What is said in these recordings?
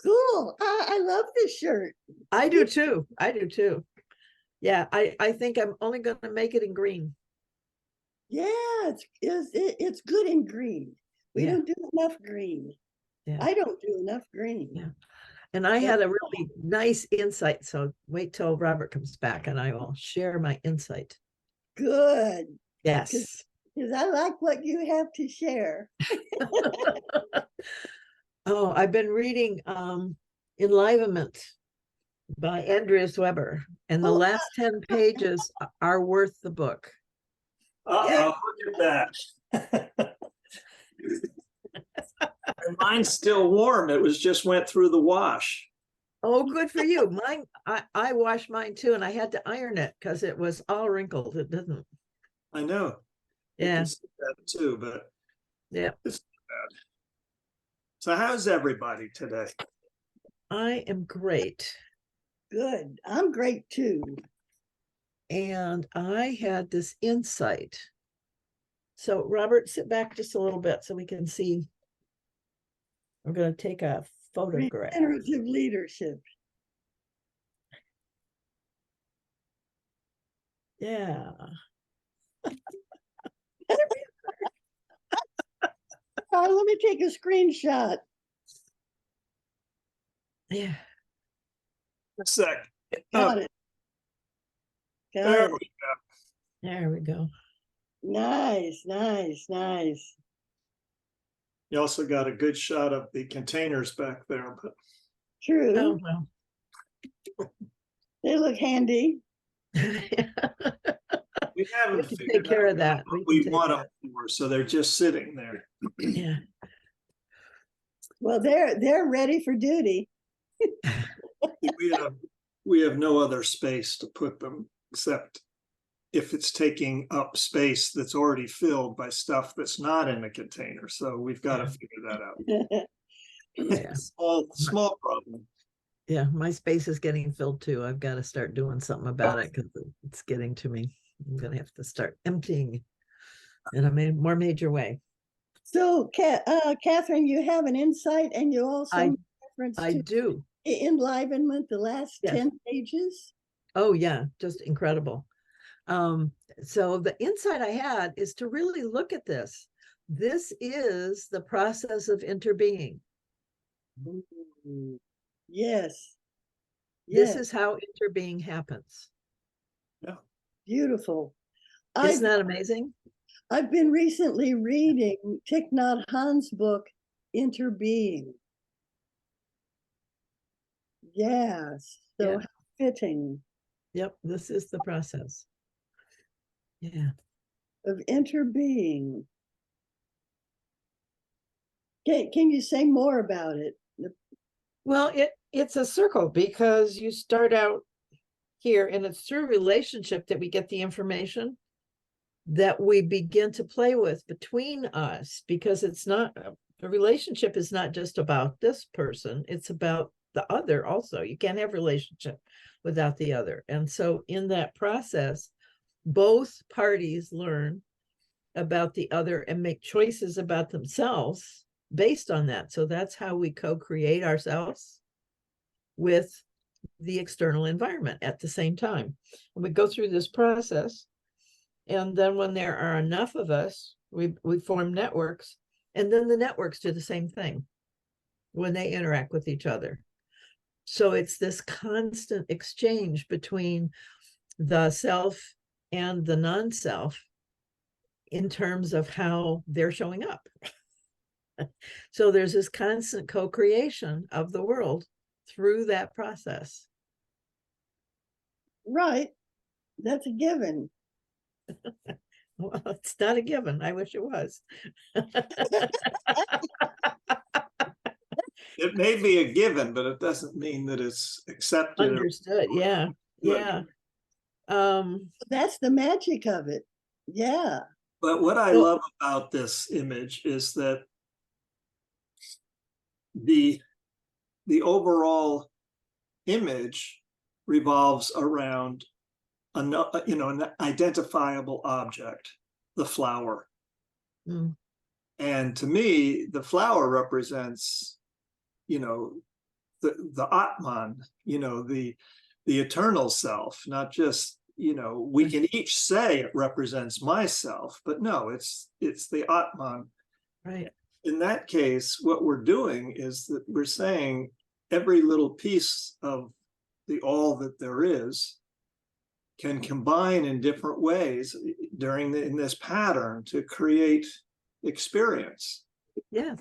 Cool. I love this shirt. I do too. I do too. Yeah, I think I'm only going to make it in green. Yeah, it's good in green. We Yeah. don't do enough green. Yeah. I don't do enough green. Yeah. And I had a really nice insight. So wait till Robert comes back and I will share my insight. Good. Yes. Because I like what you have to share. Oh, I've been reading Enlivement by Andreas Weber, and the last 10 pages are worth the book. Look at that. Mine's still warm. It was just went through the wash. Oh, good for you. Mine, I washed mine too, and I had to iron it because it was all wrinkled. It didn't. I know. Yeah. That too, but yeah, it's bad. So how's everybody today? I am great. Good. I'm great too. And I had this insight. So Robert, sit back just a little bit so we can see. I'm going to take a photograph. Regenerative leadership. Yeah. Let me take a screenshot. Yeah. A sec. Got it. There we go. There we go. Nice, nice, nice. You also got a good shot of the containers back there. But true. Oh, well. They look handy. We haven't we can take care of that. We want them for, so they're just sitting there. Yeah. Well, they're ready for duty. we have no other space to put them except if it's taking up space that's already filled by stuff that's not in the container. So we've got to figure that out. Yeah. Small problem. Yeah, my space is getting filled too. I've got to start doing something about it because it's getting to me. I'm going to have to start emptying in a more major way. So, Kathryn, you have an insight, and you also reference I do. Enlivenment, the last 10 pages. Oh yeah, just incredible. So the insight I had is to really look at this. This is the process of interbeing. Yes. This is how interbeing happens. Yeah. Beautiful. Isn't that amazing? I've been recently reading Thich Nhat Hanh's book, Interbeing. Yes. So fitting. Yep, this is the process. Yeah. Of interbeing. Can you say more about it? Well, it's a circle because you start out here, and it's through relationship that we get the information that we begin to play with between us, because it's not a relationship is not just about this person, it's about the other also. You can't have a relationship without the other. And so in that process, both parties learn about the other and make choices about themselves based on that. So that's how we co-create ourselves with the external environment at the same time. And we go through this process. And then when there are enough of us, we form networks, and then the networks do the same thing when they interact with each other. So it's this constant exchange between the self and the non-self in terms of how they're showing up. So there's this constant co-creation of the world through that process. Right. That's a given. Well, it's not a given. I wish it was. It may be a given, but it doesn't mean that it's accepted. Understood. Yeah. Yeah. That's the magic of it. Yeah. But what I love about this image is that the overall image revolves around an identifiable object, the flower. And to me, the flower represents, the the Atman, the eternal self, not just, we can each say it represents myself, but no, it's the Atman. Right. In that case, what we're doing is that we're saying every little piece of the all that there is can combine in different ways in this pattern to create experience. Yes.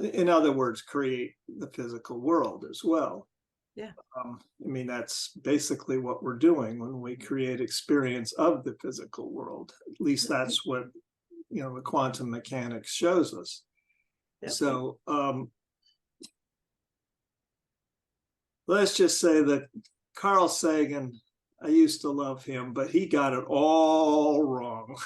In other words, create the physical world as well. Yeah. I mean, that's basically what we're doing when we create experience of the physical world. At least that's what, the quantum mechanics shows us. Yep. So let's just say that Carl Sagan, I used to love him, but he got it all wrong.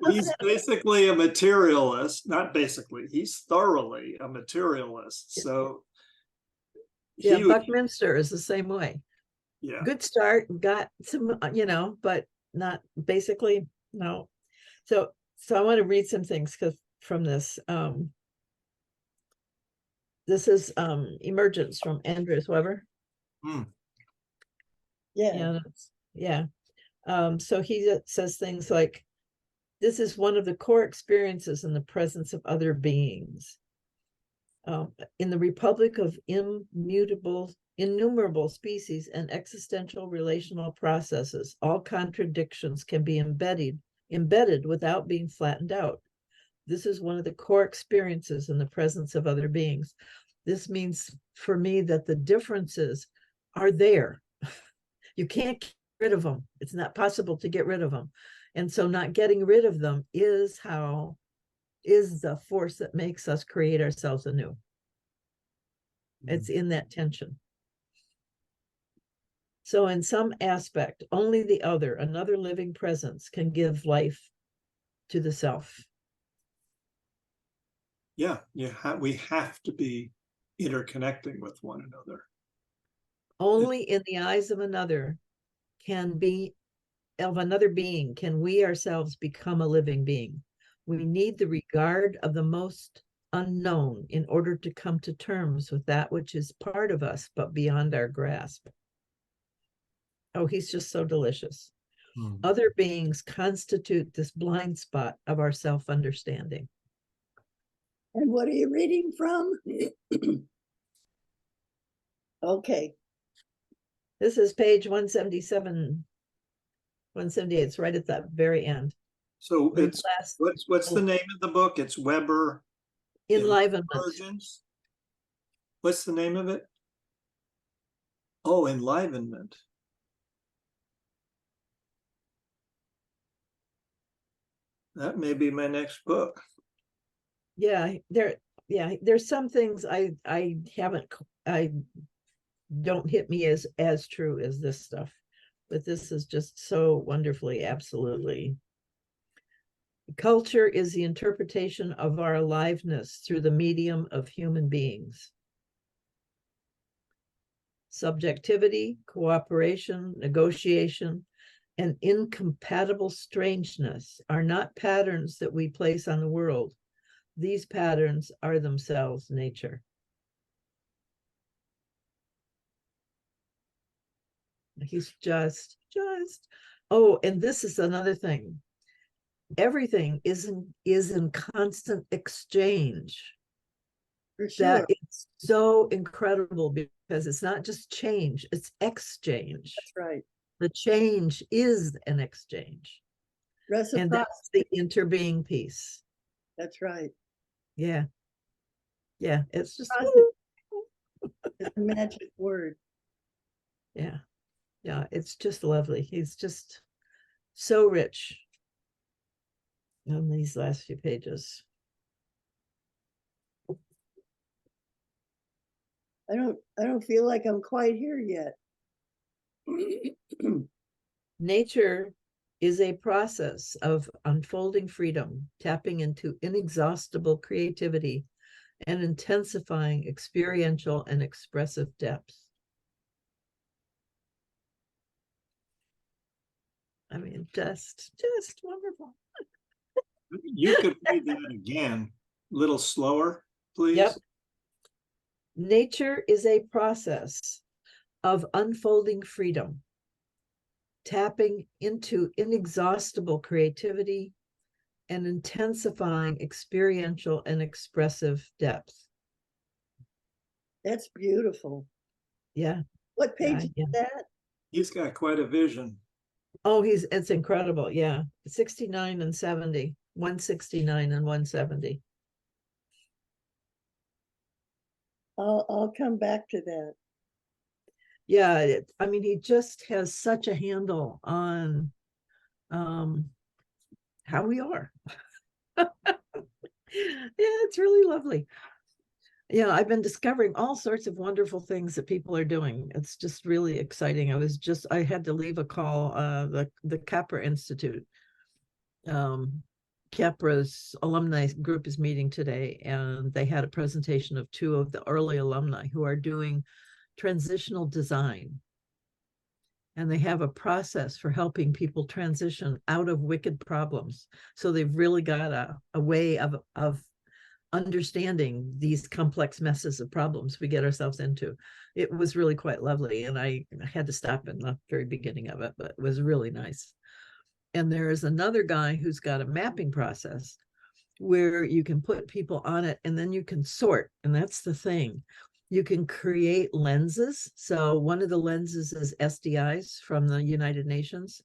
He's basically a materialist, not basically, he's thoroughly a materialist. So yeah, Buckminster is the same way. Yeah. Good start, got some, but not basically, no. So I want to read some things from this. This is Emergence from Andreas Weber. Yeah. Yeah. So he says things like, this is one of the core experiences in the presence of other beings. In the republic of innumerable species and existential relational processes, all contradictions can be embedded without being flattened out. This is one of the core experiences in the presence of other beings. This means for me that the differences are there. You can't get rid of them. It's not possible to get rid of them. And so not getting rid of them is the force that makes us create ourselves anew. It's in that tension. So in some aspect, only the other, another living presence, can give life to the self. Yeah, we have to be interconnecting with one another. Only in the eyes of another can we ourselves become a living being. We need the regard of the most unknown in order to come to terms with that which is part of us, but beyond our grasp. Oh, he's just so delicious. Other beings constitute this blind spot of our self-understanding. And what are you reading from? Okay. This is page 177, 178. It's right at the very end. So it's what's the name of the book? It's Weber. Enlivement. What's the name of it? Oh, Enlivenment. That may be my next book. Yeah, there's some things I don't hit me as true as this stuff, but this is just so wonderfully, absolutely. Culture is the interpretation of our aliveness through the medium of human beings. Subjectivity, cooperation, negotiation, and incompatible strangeness are not patterns that we place on the world. These patterns are themselves nature. He's just, oh, and this is another thing. Everything is in constant exchange. For sure. That is so incredible because it's not just change, it's exchange. That's right. The change is an exchange. And that's the interbeing piece. That's right. Yeah. Yeah, it's just it's a magic word. Yeah. Yeah, it's just lovely. He's just so rich on these last few pages. I don't feel like I'm quite here yet. Nature is a process of unfolding freedom, tapping into inexhaustible creativity, and intensifying experiential and expressive depth. I mean, just wonderful. You could read that again, a little slower, please. Yep. Nature is a process of unfolding freedom, tapping into inexhaustible creativity and intensifying experiential and expressive depth. That's beautiful. Yeah. What page Yeah. is that? He's got quite a vision. Oh, it's incredible. Yeah. 69 and 70, 169 and 170. I'll come back to that. Yeah. I mean, he just has such a handle on how we are. Yeah, it's really lovely. Yeah, I've been discovering all sorts of wonderful things that people are doing. It's just really exciting. I had to leave a call, the Capra Institute. Capra's alumni group is meeting today, and they had a presentation of two of the early alumni who are doing transitional design. And they have a process for helping people transition out of wicked problems. So they've really got a way of understanding these complex messes of problems we get ourselves into. It was really quite lovely. And I had to stop in the very beginning of it, but it was really nice. And there is another guy who's got a mapping process where you can put people on it and then you can sort. And that's the thing. You can create lenses. So one of the lenses is SDIs from the United Nations.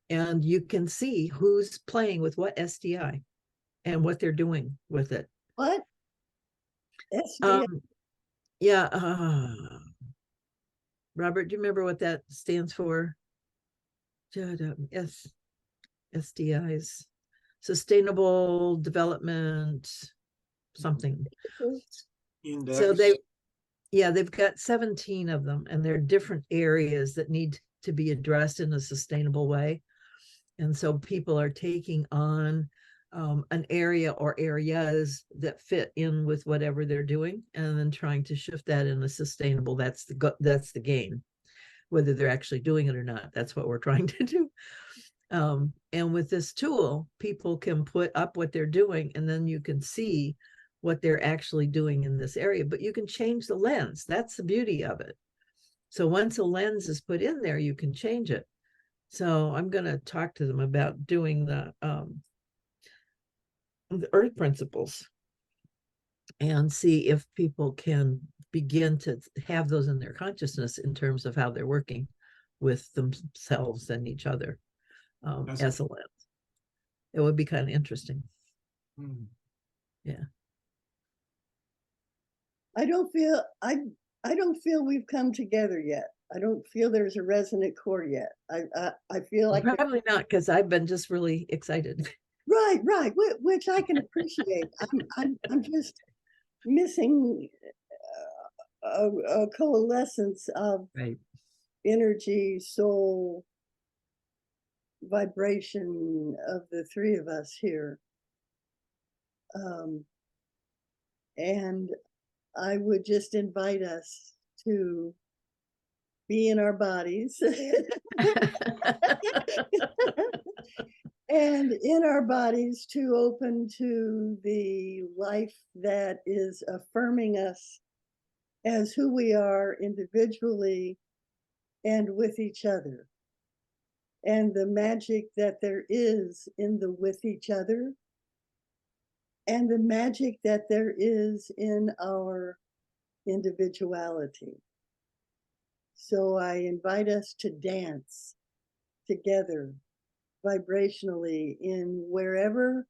And you can see who's playing with what SDI and what they're doing with it. What? SDI? Yeah. Robert, do you remember what that stands for? SDIs, Sustainable Development, something. Index. So they've got 17 of them, and they're different areas that need to be addressed in a sustainable way. And so people are taking on an area or areas that fit in with whatever they're doing, and then trying to shift that in a sustainable. That's the game. Whether they're actually doing it or not, that's what we're trying to do. And with this tool, people can put up what they're doing, and then you can see what they're actually doing in this area. But you can change the lens. That's the beauty of it. So once a lens is put in there, you can change it. So I'm going to talk to them about doing the earth principles and see if people can begin to have those in their consciousness in terms of how they're working with themselves and each other as a lens. It would be kind of interesting. Yeah. I don't feel we've come together yet. I don't feel there's a resonant chord yet. I feel like probably not, because I've been just really excited. Right, which I can appreciate. I'm just missing a coalescence of energy, soul, vibration of the three of us here. And I would just invite us to be in our bodies and in our bodies to open to the life that is affirming us as who we are individually and with each other, and the magic that there is in the with each other, and the magic that there is in our individuality. So I invite us to dance together vibrationally in wherever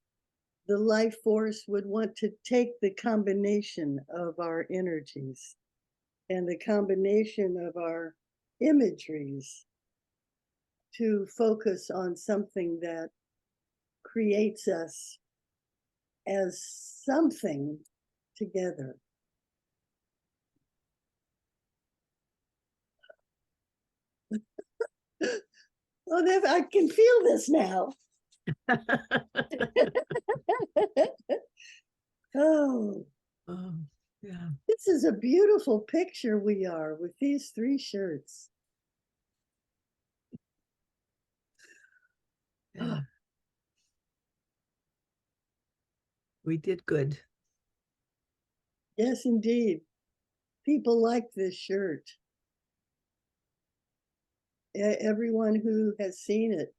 the life force would want to take the combination of our energies and the combination of our imageries to focus on something that creates us as something together. Oh, I can feel this now. Oh, yeah. This is a beautiful picture we are with these three shirts. Yeah. We did good. Yes, indeed. people like this shirt. Everyone who has seen it,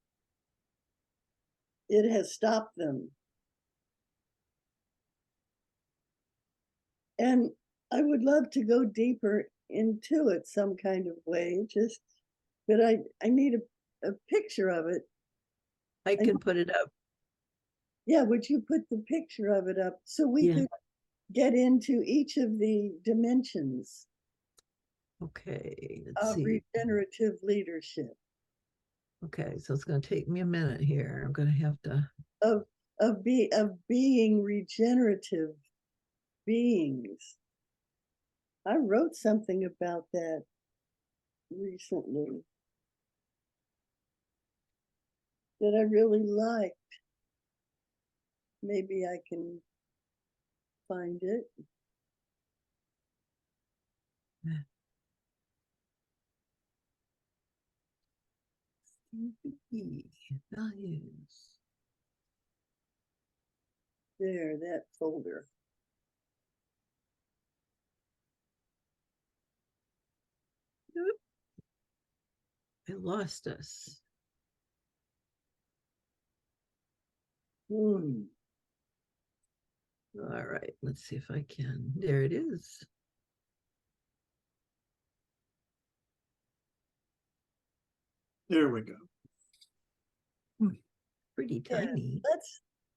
it has stopped them. And I would love to go deeper into it some kind of way, but I need a picture of it. I can put it up. Yeah, would you put the picture of it up so we could get into each of the dimensions Okay, let's of see. regenerative leadership, Okay, so it's going to take me a minute here. I'm going to have to. of being regenerative beings. I wrote something about that recently that I really liked. Maybe I can find it. Values. There, that folder. I lost us. Hmm. All right, let's see if I can. There it is. There we go. Pretty Yeah, tiny.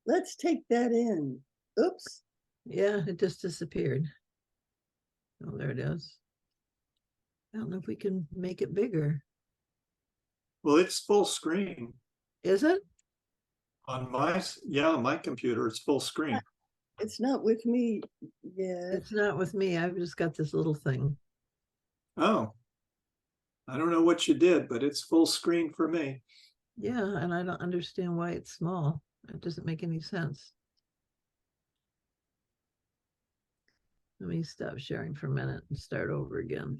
let's take that in. Oops. Yeah, it just disappeared. Oh, there it is. I don't know if we can make it bigger. Well, it's full screen Is it? on my computer. It's full screen. It's not with me yet. It's not with me. I've just got this little thing. Oh, I don't know what you did, but it's full screen for me. Yeah, and I don't understand why it's small. It doesn't make any sense. Let me stop sharing for a minute and start over again.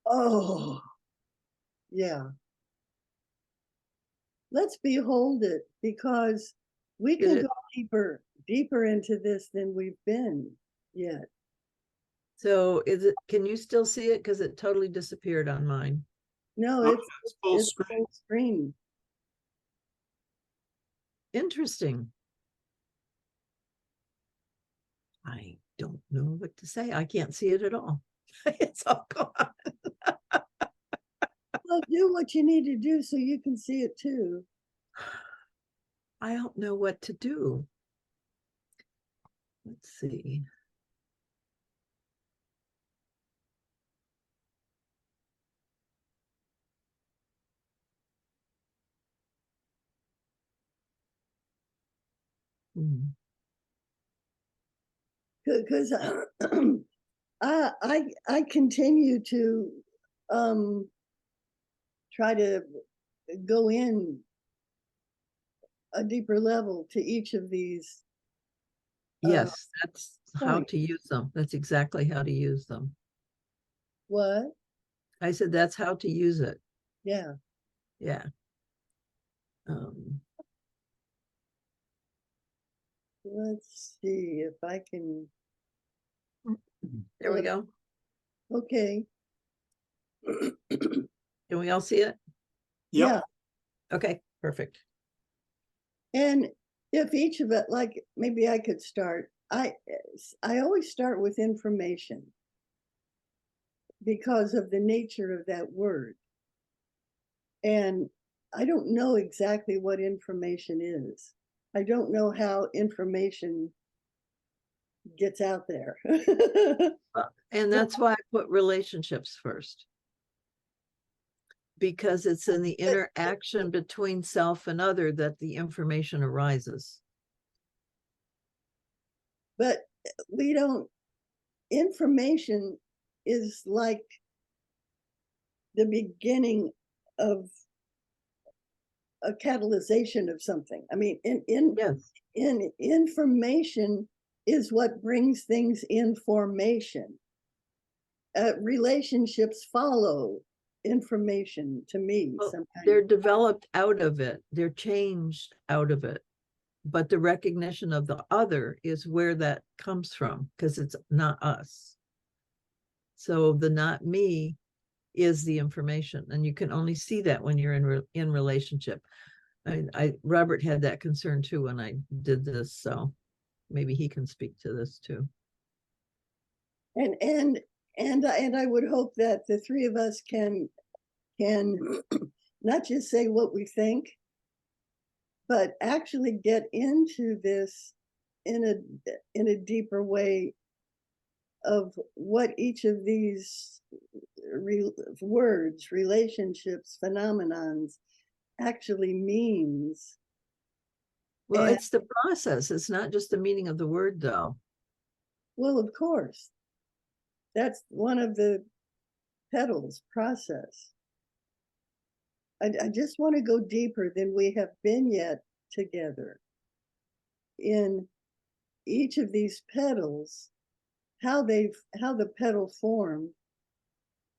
Oh, yeah. Let's behold it, because we Get could it? go deeper into this than we've been yet. So is it, can you still see it? Because it totally disappeared on mine. No, Oh, it's full it's screen. full screen. Interesting. I don't know what to say. I can't see it at all. It's all gone. Well, do what you need to do so you can see it too. I don't know what to do. Let's see. Because I continue to try to go in a deeper level to each of these. Yes, that's how point. to use them. That's exactly how to use them. What? I said that's how to use it. Yeah. Yeah. Let's see if I can. There we go. Okay. Can we all see it? Yep. Yeah. Okay, perfect. And if each of it, like maybe I could start, I always start with information because of the nature of that word. And I don't know exactly what information is. I don't know how information gets out there. And that's why I put relationships first. Because it's in the interaction between self and other that the information arises. But we don't, information is like the beginning of a catalyzation of something. I mean, Yes. in information is what brings things in formation. Relationships follow information to me. Well, Sometimes they're developed out of it. They're changed out of it. but the recognition of the other is where that comes from, because it's not us. So the not me is the information, and you can only see that when you're in relationship. Robert had that concern too when I did this, so maybe he can speak to this too. And I would hope that the three of us can not just say what we think, but actually get into this in a deeper way of what each of these words, relationships, phenomenons actually means. Well, And, it's the process. It's not just the meaning of the word, though. well, of course, that's one of the petals, process. I just want to go deeper than we have been yet together in each of these petals, how the petal formed,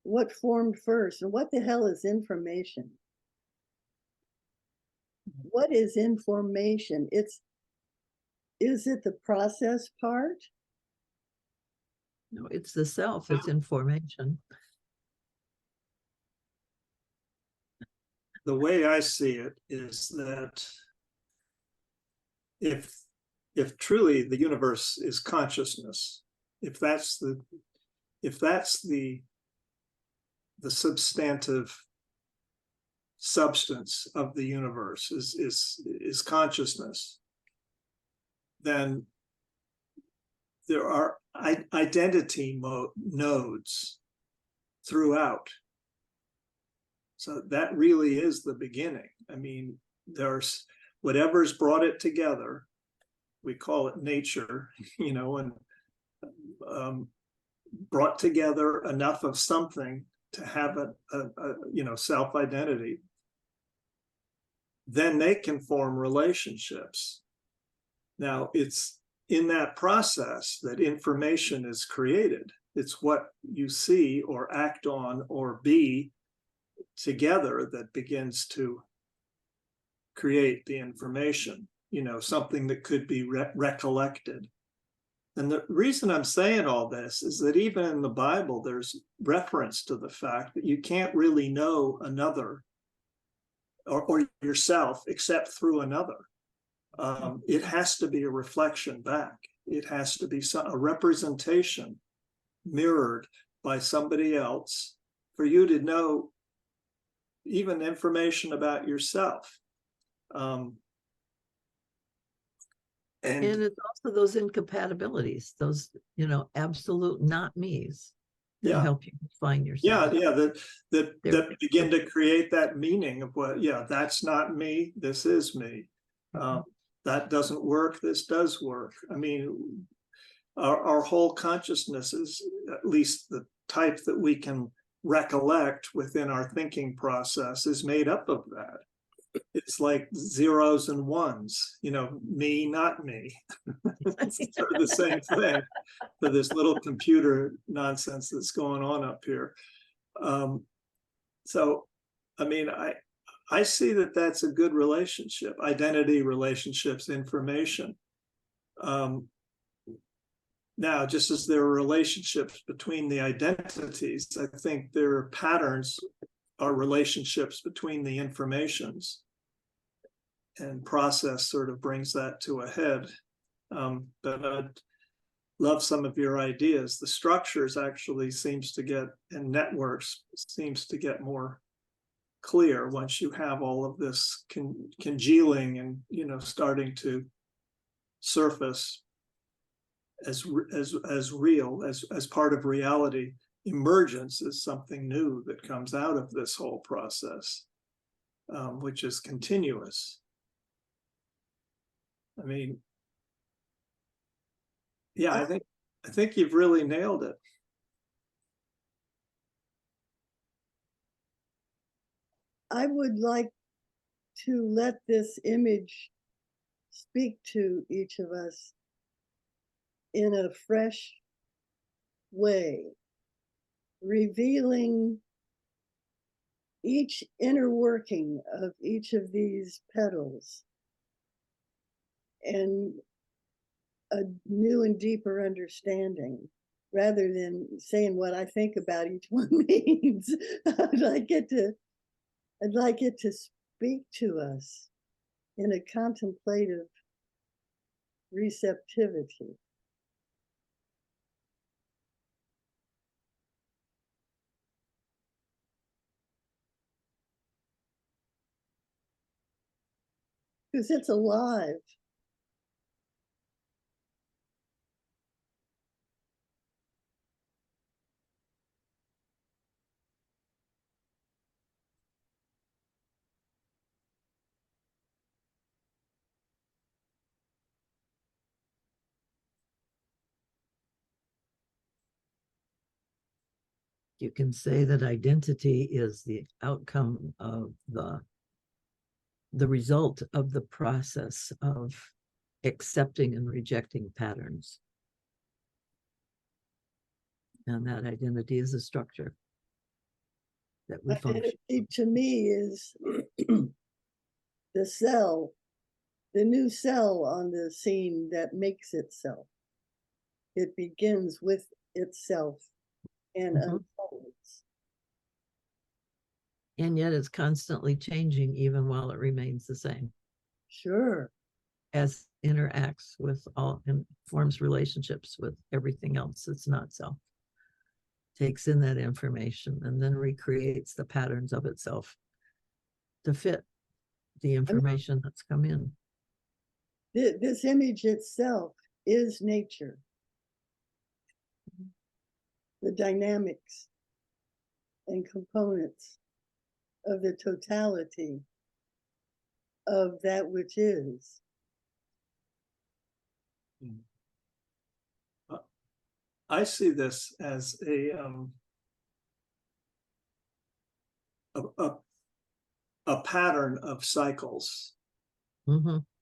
what formed first, and what the hell is information? What is information? Is it the process part? No, it's the self, it's information. The way I see it is that if truly the universe is consciousness, if that's the substantive substance of the universe is consciousness, then there are identity nodes throughout. So that really is the beginning. I mean, there's whatever's brought it together, we call it nature, and brought together enough of something to have a self-identity. Then they can form relationships. Now, it's in that process that information is created. It's what you see or act on or be together that begins to create the information, something that could be recollected. And the reason I'm saying all this is that even in the Bible, there's reference to the fact that you can't really know another or yourself except through another. It has to be a reflection back. It has to be a representation mirrored by somebody else for you to know even information about yourself. And it's also those incompatibilities, those, absolute not me's that help you find yourself. That begin to create that meaning of what, that's not me, this is me. That doesn't work, this does work. I mean, our whole consciousness is, at least the type that we can recollect within our thinking process, is made up of that. It's like zeros and ones, me, not me. It's sort of the same thing for this little computer nonsense that's going on up here. So, I mean, I see that that's a good relationship, identity, relationships, information. Now, just as there are relationships between the identities, I think there are patterns or relationships between the informations, and process sort of brings that to a head. But I'd love some of your ideas. The structures actually and networks seems to get more clear once you have all of this congealing and, starting to surface as real, as part of reality. Emergence is something new that comes out of this whole process, which is continuous. I mean, I think you've really nailed it. I would like to let this image speak to each of us in a fresh way, revealing each inner working of each of these petals and a new and deeper understanding, rather than saying what I think about each one means. I'd like it to speak to us in a contemplative receptivity. Because it's alive. You can say that identity is the outcome of the result of the process of accepting and rejecting patterns. And that identity is a structure that we function. Identity to me is the cell, the new cell on the scene that makes itself. It begins with itself and unfolds. And yet it's constantly changing even while it remains the same. Sure. As interacts with all and forms relationships with everything else that's not self. Takes in that information and then recreates the patterns of itself to fit the information that's come in. This image itself is nature. The dynamics and components of the totality of that which is. I see this as a pattern of cycles.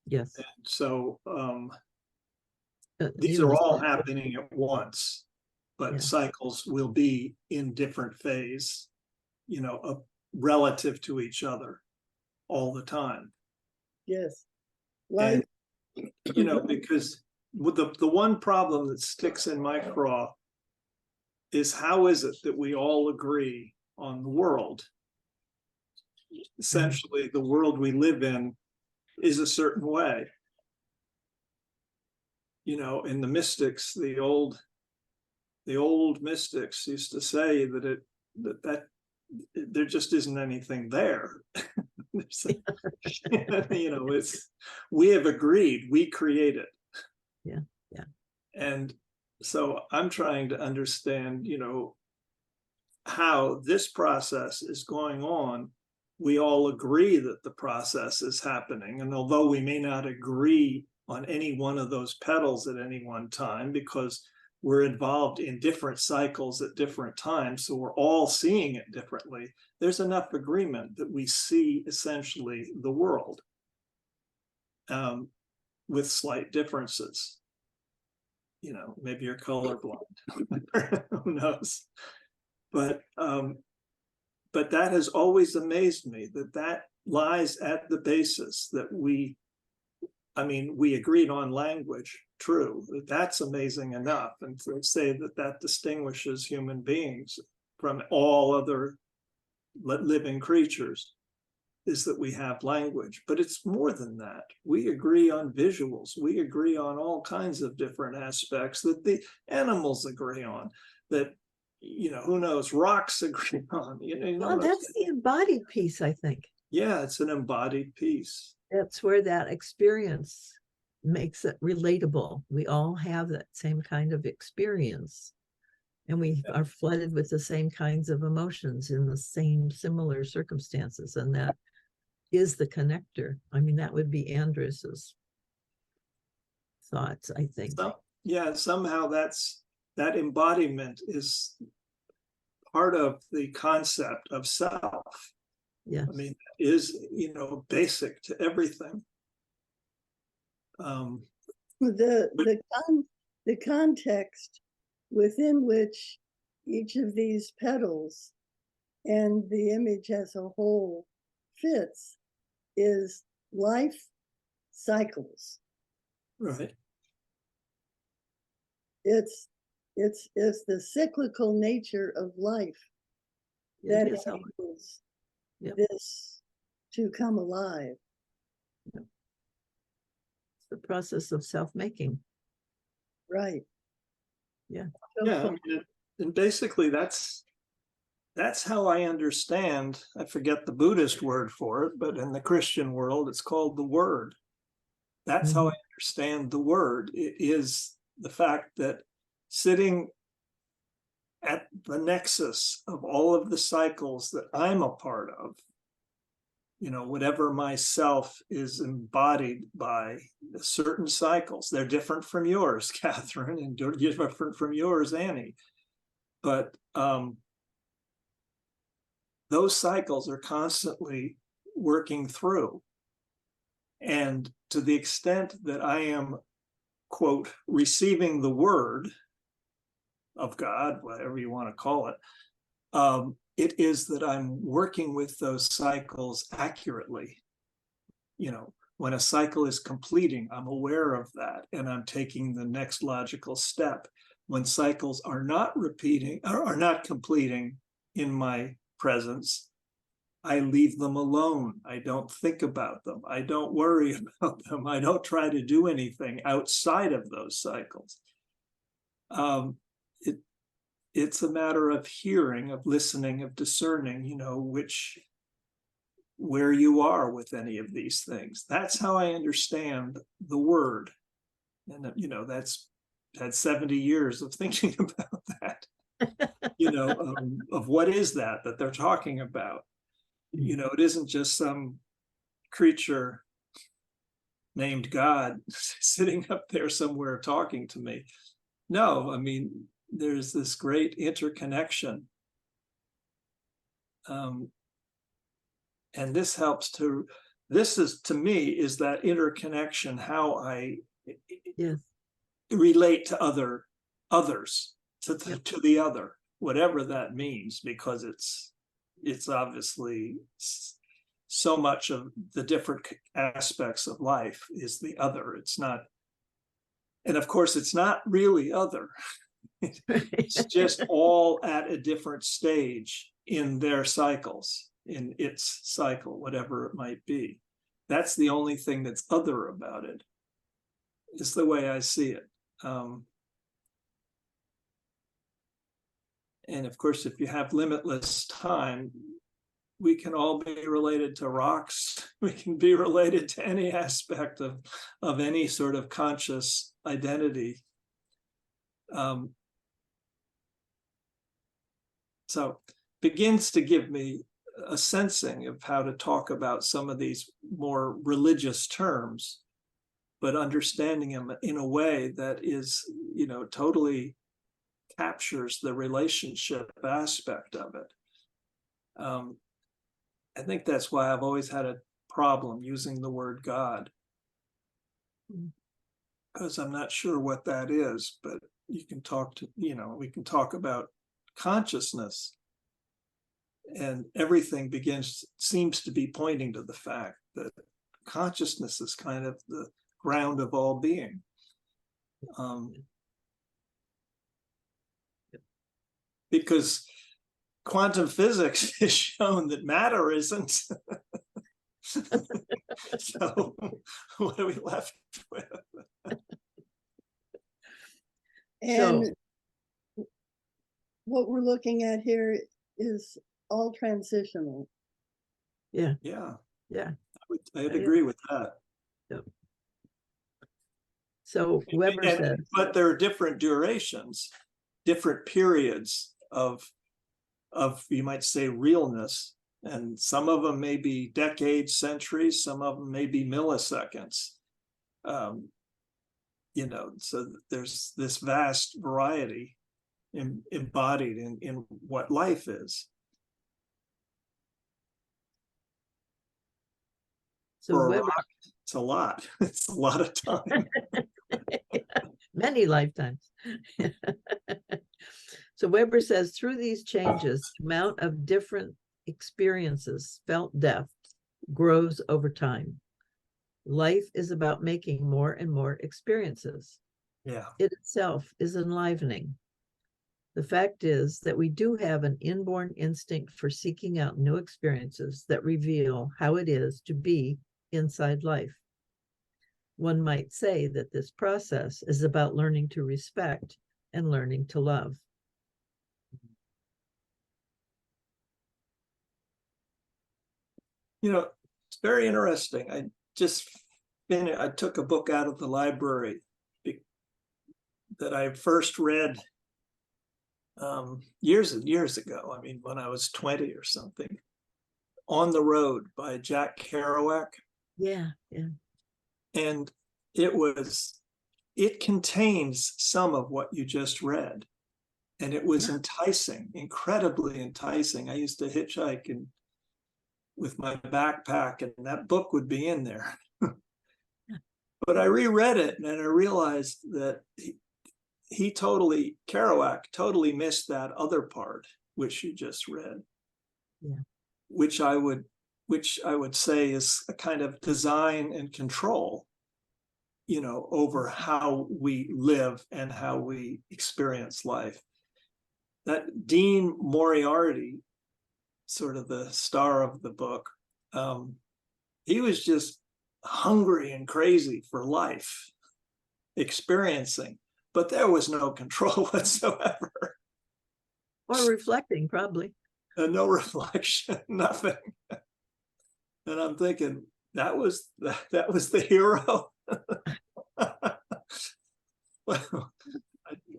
Yes. And so these are all happening at once, but cycles will be in different phase, you know, relative to each other all the time. Yes. And, you know, because with the one problem that sticks in my craw is how is it that we all agree on the world? Essentially, the world we live in is a certain way. You know, in the mystics, the old mystics used to say that there just isn't anything there. You know, we have agreed, we create it. Yeah. And so I'm trying to understand, you know, how this process is going on. We all agree that the process is happening. And although we may not agree on any one of those petals at any one time, because we're involved in different cycles at different times, so we're all seeing it differently, there's enough agreement that we see essentially the world with slight differences. You know, maybe you're colorblind, who knows? But that has always amazed me, that lies at the basis that we agreed on language, true, that's amazing enough. And to say that distinguishes human beings from all other living creatures is that we have language, but it's more than that. We agree on visuals. We agree on all kinds of different aspects that the animals agree on, that, you know, who knows, rocks agree on. You know, Well, that's the embodied piece, I think. Yeah, it's an embodied piece. That's where that experience makes it relatable. We all have that same kind of experience. And we are flooded with the same kinds of emotions in the same similar circumstances. And that is the connector. I mean, that would be Andreas's thoughts, I think. So, yeah, somehow that embodiment is part of the concept of self. Yeah. I mean, is, you know, basic to everything. The context within which each of these petals and the image as a whole fits is life cycles. Right. It's the cyclical nature of life that It is how- enables Yep. this to come alive. it's the process of self-making. Right. Yeah. So Yeah, I far. mean, and basically that's how I understand, I forget the Buddhist word for it, but in the Christian world, it's called the Word. That's how I understand the Word. It is the fact that sitting at the nexus of all of the cycles that I'm a part of, whatever myself is embodied by certain cycles. They're different from yours, Kathryn, and different from yours, Annie. But those cycles are constantly working through. And to the extent that I am, quote, receiving the word of God, whatever you want to call it, it is that I'm working with those cycles accurately. When a cycle is completing, I'm aware of that and I'm taking the next logical step. When cycles are not repeating or are not completing in my presence, I leave them alone. I don't think about them. I don't worry about them. I don't try to do anything outside of those cycles. It's a matter of hearing, of listening, of discerning, where you are with any of these things. That's how I understand the word. And, that's had 70 years of thinking about that, of what is that they're talking about. It isn't just some creature named God sitting up there somewhere talking to me. No, I mean, there's this great interconnection. And this helps to me is that interconnection, how I relate to others, to the other, whatever that means, because it's obviously so much of the different aspects of life is the other. It's not, and of course, it's not really other. It's just all at a different stage in their cycles, in its cycle, whatever it might be. That's the only thing that's other about it. It's the way I see it. And of course, if you have limitless time, we can all be related to rocks. We can be related to any aspect of any sort of conscious identity. So begins to give me a sensing of how to talk about some of these more religious terms, but understanding them in a way that is, totally captures the relationship aspect of it. I think that's why I've always had a problem using the word God, because I'm not sure what that is, but you can talk to, we can talk about consciousness, and everything seems to be pointing to the fact that consciousness is kind of the ground of all being. Because quantum physics has shown that matter isn't. So what are we left with? And what we're looking at here is all transitional. Yeah. I'd agree with that. Yep. So Weber says, but there are different durations, different periods of you might say realness, and some of them may be decades, centuries, some of them may be milliseconds. So there's this vast variety embodied in what life is. so For a Weber, rock, it's a lot. It's a lot of time. many lifetimes. So Weber says, through these changes, the amount of different experiences, felt depth, grows over time. Life is about making more and more experiences. Yeah. It itself is enlivening. The fact is that we do have an inborn instinct for seeking out new experiences that reveal how it is to be inside life. One might say that this process is about learning to respect and learning to love. You know, it's very interesting. I took a book out of the library that I first read years and years ago. I mean, when I was 20 or something, On the Road by Jack Kerouac. Yeah. And it contains some of what you just read. And it was enticing, incredibly enticing. I used to hitchhike with my backpack, and that book would be in there. But I reread it and I realized that Kerouac totally missed that other part, which you just read. Yeah. Which I would say is a kind of design and control, over how we live and how we experience life. That Dean Moriarty, sort of the star of the book, he was just hungry and crazy for life, experiencing, but there was no control whatsoever. Or reflecting, probably. No reflection, nothing. And I'm thinking, that was the hero. Well,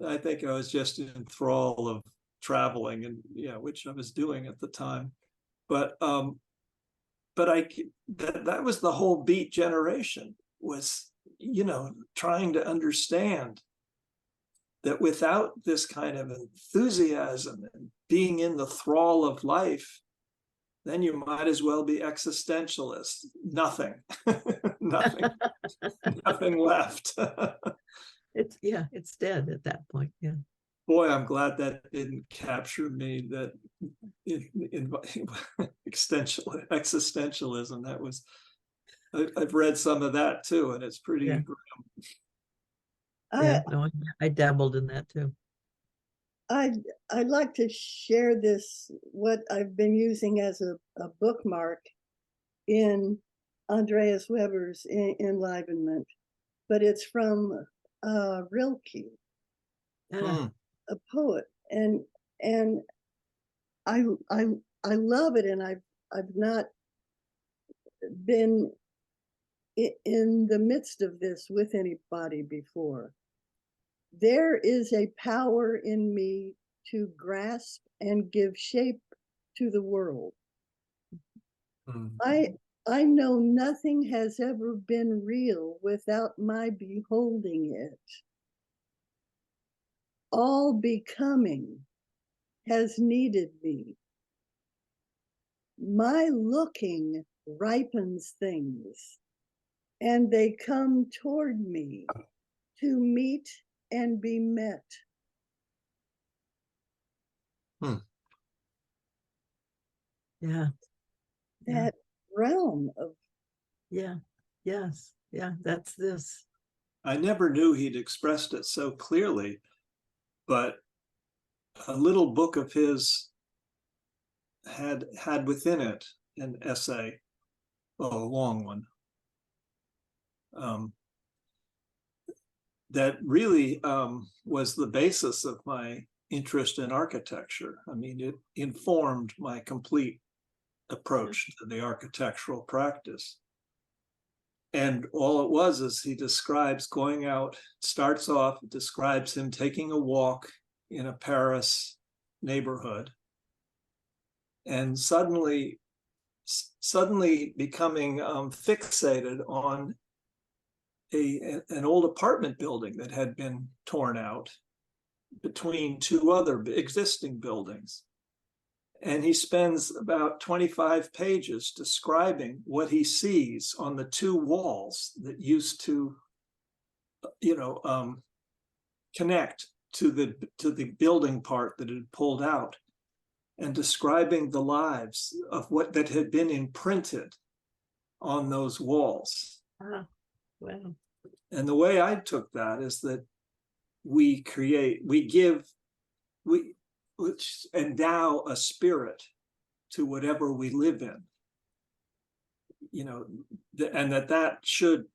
I think I was just in thrall of traveling, and which I was doing at the time. But that was the whole Beat generation, was trying to understand that without this kind of enthusiasm and being in the thrall of life, then you might as well be existentialist. Nothing, nothing left. It's dead at that point. Yeah. Boy, I'm glad that didn't capture me. That existentialism. That was. I've read some of that too, and it's pretty grim. I dabbled in that too. I'd like to share this, what I've been using as a bookmark in Andreas Weber's Enlivenment, but it's from Rilke, a poet, and I love it, and I've not been in the midst of this with anybody before. There is a power in me to grasp and give shape to the world. I know nothing has ever been real without my beholding it. All becoming has needed me. My looking ripens things, and they come toward me to meet and be met. Yeah. That realm of. Yes. That's this. I never knew he'd expressed it so clearly, but a little book of his had within it an essay, a long one, that really was the basis of my interest in architecture. I mean, it informed my complete approach to the architectural practice. And all it was is he describes going out, starts off, describes him taking a walk in a Paris neighborhood, and suddenly becoming fixated on an old apartment building that had been torn out between two other existing buildings. And he spends about 25 pages describing what he sees on the two walls that used to, connect to the building part that had pulled out, and describing the lives of what that had been imprinted on those walls. Wow. And the way I took that is that we endow a spirit to whatever we live in, and that should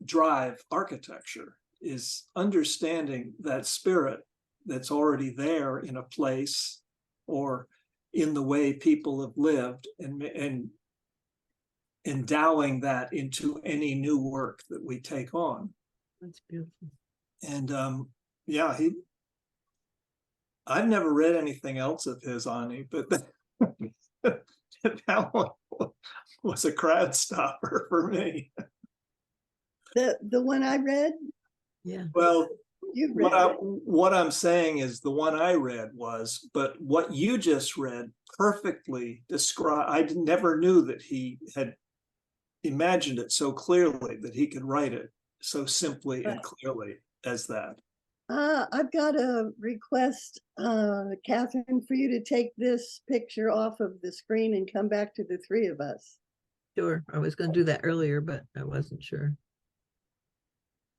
drive architecture, is understanding that spirit that's already there in a place or in the way people have lived, and endowing that into any new work that we take on. That's beautiful. And yeah, I've never read anything else of his, Ani, but that one was a crowd stopper for me. The one I read, Yeah. Well, you read it. what I'm saying is the one I read was, but what you just read perfectly described. I never knew that he had imagined it so clearly, that he could write it so simply and clearly as that. I've got a request, Kathryn, for you to take this picture off of the screen and come back to the three of us. Sure. I was going to do that earlier, but I wasn't sure.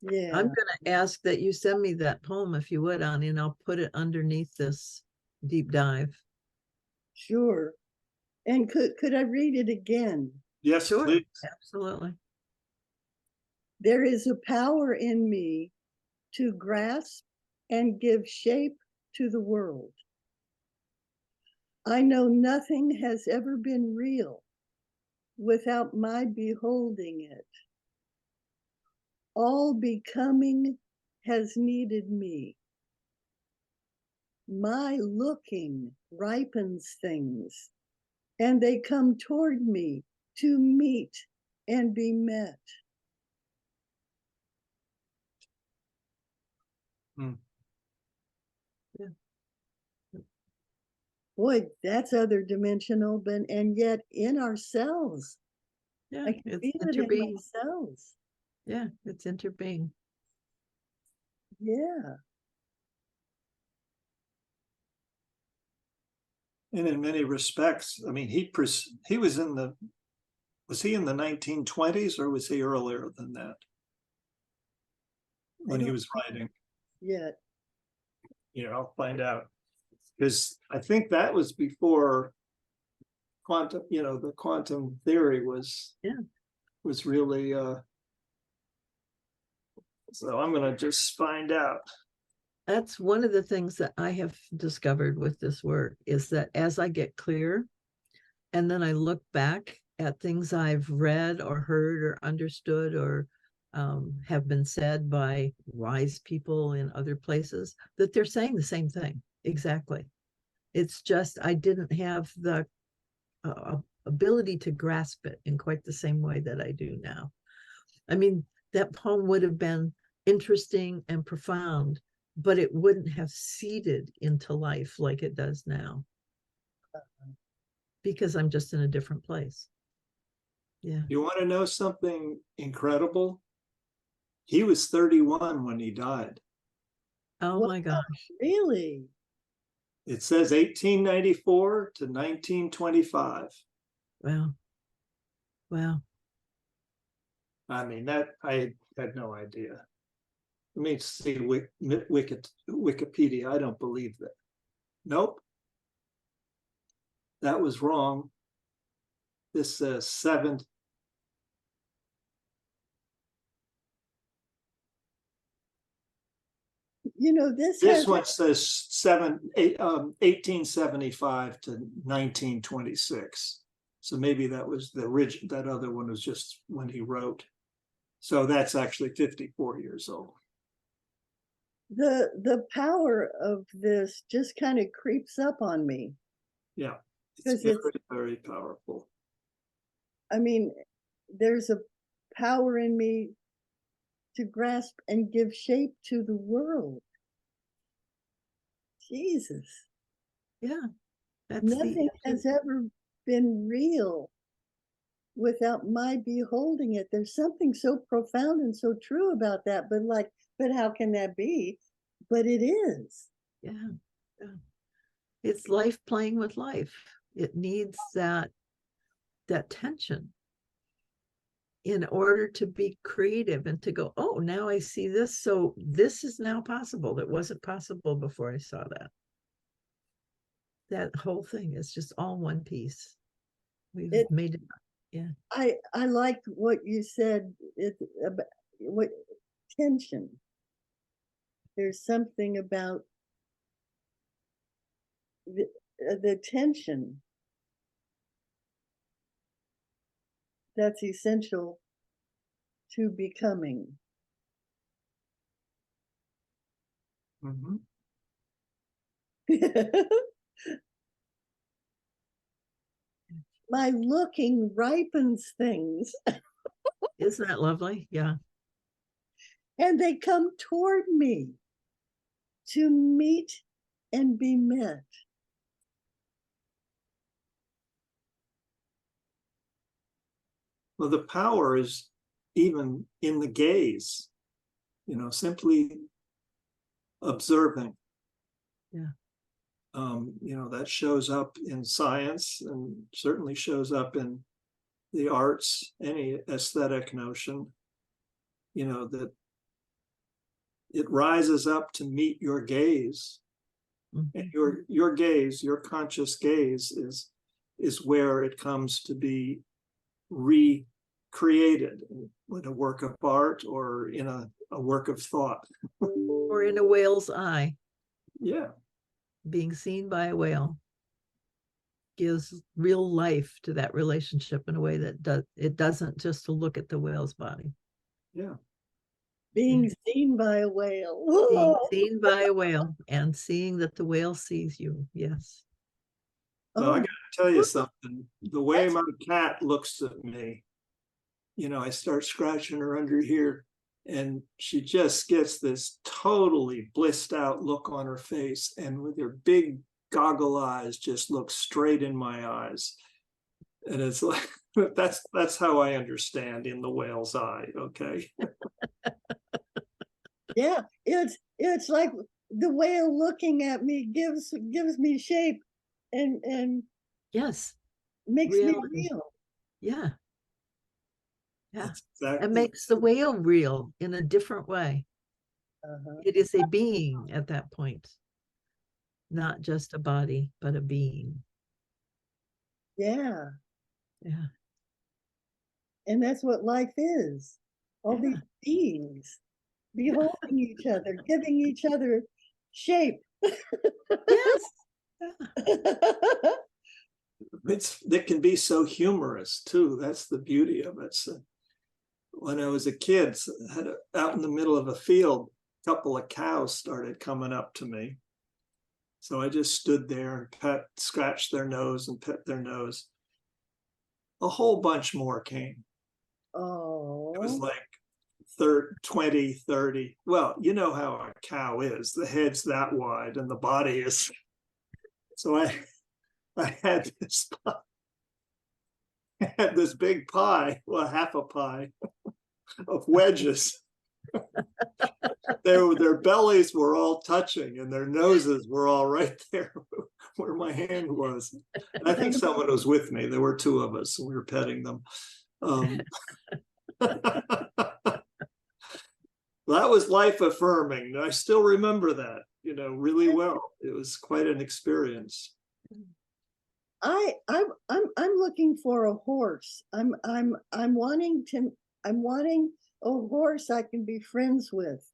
Yeah. I'm going to ask that you send me that poem if you would, Ani, and I'll put it underneath this deep dive. Sure. And could I read it again? Yes, Sure. please. Absolutely. There is a power in me to grasp and give shape to the world. I know nothing has ever been real without my beholding it. All becoming has needed me. My looking ripens things, and they come toward me to meet and be met. Yeah. Boy, that's other dimensional, but and yet in ourselves. Yeah, I can it's feel it in interbeing. ourselves. Yeah, it's interbeing. Yeah. And in many respects, I mean, he was in the 1920s, or was he earlier than that when he was writing? Yet. I'll find out, because I think that was before quantum, the quantum theory was really so I'm going to just find out. That's one of the things that I have discovered with this work, is that as I get clear and then I look back at things I've read or heard or understood or have been said by wise people in other places, that they're saying the same thing. Exactly. It's just I didn't have the ability to grasp it in quite the same way that I do now. I mean, that poem would have been interesting and profound, but it wouldn't have seeded into life like it does now, because I'm just in a different place. Yeah. You want to know something incredible? He was 31 when he died. Oh my gosh. Really? It says 1894 to 1925. Wow. Wow. I mean, that I had no idea. Let me see Wikipedia. I don't believe that. Nope. That was wrong. This says 7. This one says 1875 to 1926. So maybe that was the original. That other one was just when he wrote. So that's actually 54 years old. The power of this just kind of creeps up on me. Yeah, it's very, very powerful. I mean, there's a power in me to grasp and give shape to the world. Jesus. Yeah. Nothing has ever been real without my beholding it. There's something so profound and so true about that, but how can that be? But it is. Yeah. It's life playing with life. It needs that tension. in order to be creative and to go, oh, now I see this. So this is now possible. That wasn't possible before I saw that. That whole thing is just all one piece. We've made it. Yeah. I like what you said. About what tension. There's something about the tension that's essential to becoming. Mhm. My looking ripens things. Isn't that lovely? Yeah. And they come toward me to meet and be met. Well, the power is even in the gaze, simply observing. Yeah. That shows up in science and certainly shows up in the arts, any aesthetic notion, that it rises up to meet your gaze. Mhm. And your gaze, your conscious gaze is where it comes to be recreated in a work of art or in a work of thought. Or in a whale's eye. Yeah. Being seen by a whale gives real life to that relationship in a way that it doesn't just to look at the whale's body. Yeah. Being seen by a whale. Being seen by a whale and seeing that the whale sees you. Yes. Well, I Oh, got to tell you something. The way my cat looks at me, I start scratching her under here, and she just gets this totally blissed out look on her face, and with her big goggle eyes just looks straight in my eyes. And it's like, that's how I understand in the whale's eye. Okay. yeah. It's like the whale looking at me gives me shape and Yes. makes Reality. me real. Yeah. Yeah. That's exactly. It makes the whale real in a different way. Uh-huh. It is a being at that point, not just a body, but a being. Yeah. Yeah. And that's what life is. All Yeah. these beings beholding each other, giving each other shape. Yes. It can be so humorous too. That's the beauty of it. So when I was a kid, out in the middle of a field, a couple of cows started coming up to me. So I just stood there and scratched their nose and pet their nose. A whole bunch more came. Oh. It was like 20, 30. Well, you know how a cow is. The head's that wide and the body is. So I had this big pie, well, half a pie of wedges. Their bellies were all touching and their noses were all right there where my hand was. And I think someone was with me. There were two of us and we were petting them. That was life affirming. I still remember that, really well. It was quite an experience. I'm looking for a horse. I'm wanting a horse I can be friends with.